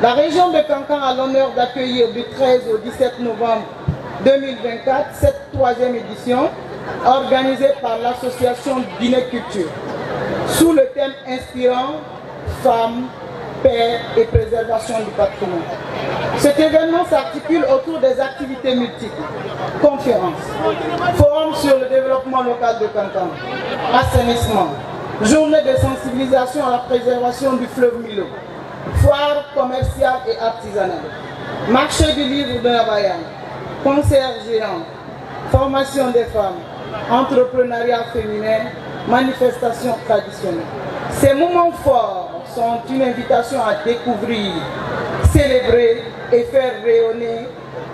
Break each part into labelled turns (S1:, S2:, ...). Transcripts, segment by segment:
S1: La région de Kankan a l'honneur d'accueillir du 13 au 17 novembre 2024 cette troisième édition organisée par l'association Guinée Culture sous le thème inspirant Femmes, paix et préservation du patrimoine. Cet événement s'articule autour des activités multiples, conférences, forums sur le développement local de Kankan, assainissement, journée de sensibilisation à la préservation du fleuve Milo, foire commerciale et artisanale, marché du livre de la Bayane, concert géant, formation des femmes, entrepreneuriat féminin, manifestations traditionnelles. Ces moments forts sont une invitation à découvrir, célébrer et faire rayonner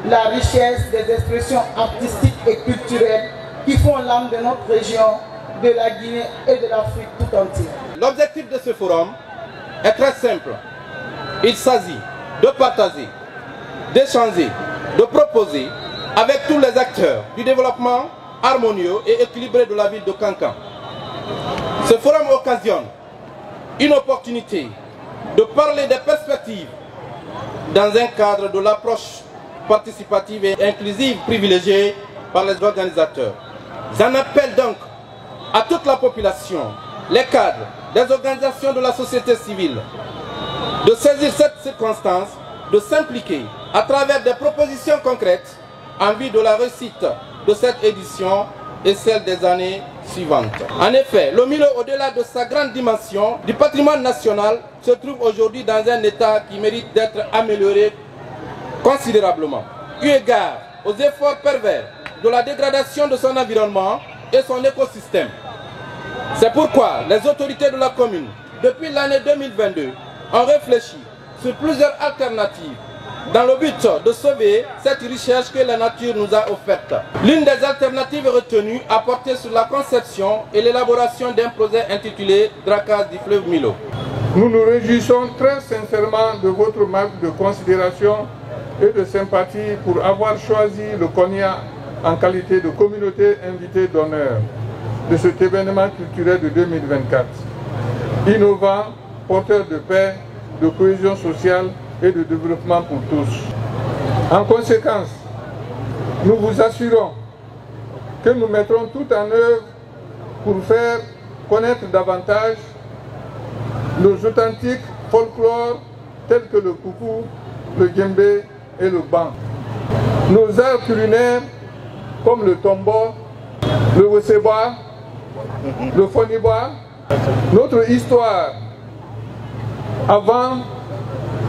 S1: la richesse des expressions artistiques et culturelles qui font l'âme de notre région, de la Guinée et de l'Afrique tout entière.
S2: L'objectif de ce forum est très simple. Il s'agit de partager, d'échanger, de proposer avec tous les acteurs du développement harmonieux et équilibré de la ville de Kankan. Ce forum occasionne une opportunité de parler des perspectives dans un cadre de l'approche participative et inclusive privilégiée par les organisateurs. J'en appelle donc à toute la population, les cadres, des organisations de la société civile, de saisir cette circonstance, de s'impliquer à travers des propositions concrètes en vue de la réussite de cette édition et celle des années suivantes. En effet, le Milo, au-delà de sa grande dimension du patrimoine national, se trouve aujourd'hui dans un état qui mérite d'être amélioré considérablement, eu égard aux efforts pervers de la dégradation de son environnement et son écosystème. C'est pourquoi les autorités de la commune, depuis l'année 2022, ont réfléchi sur plusieurs alternatives dans le but de sauver cette richesse que la nature nous a offerte. L'une des alternatives retenues a porté sur la conception et l'élaboration d'un projet intitulé Dracage du fleuve Milo.
S3: Nous nous réjouissons très sincèrement de votre marque de considération et de sympathie pour avoir choisi le Konya en qualité de communauté invitée d'honneur de cet événement culturel de 2024. Innovant, porteur de paix, de cohésion sociale et de développement pour tous. En conséquence, nous vous assurons que nous mettrons tout en œuvre pour faire connaître davantage nos authentiques folklores tels que le koufou, le djembé et le ban. Nos arts culinaires comme le tombo, le weseba, le foniba, notre histoire avant,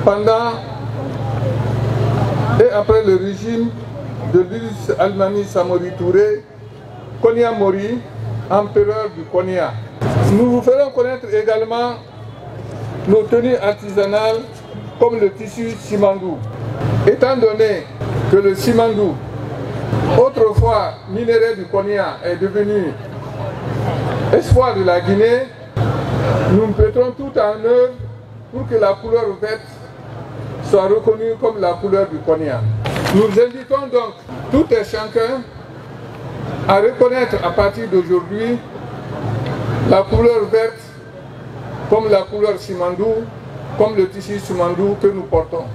S3: pendant et après le régime de l'Ilis Almami Samori Touré, Konya Mori, empereur du Konya. Nous vous ferons connaître également nos tenues artisanales comme le tissu simandou. Étant donné que le simandou, autrefois minerai du Konya, est devenu espoir de la Guinée, nous mettrons tout en œuvre pour que la couleur verte soit reconnue comme la couleur du Konya. Nous invitons donc tout et chacun à reconnaître à partir d'aujourd'hui la couleur verte comme la couleur simandou, comme le tissu simandou que nous portons.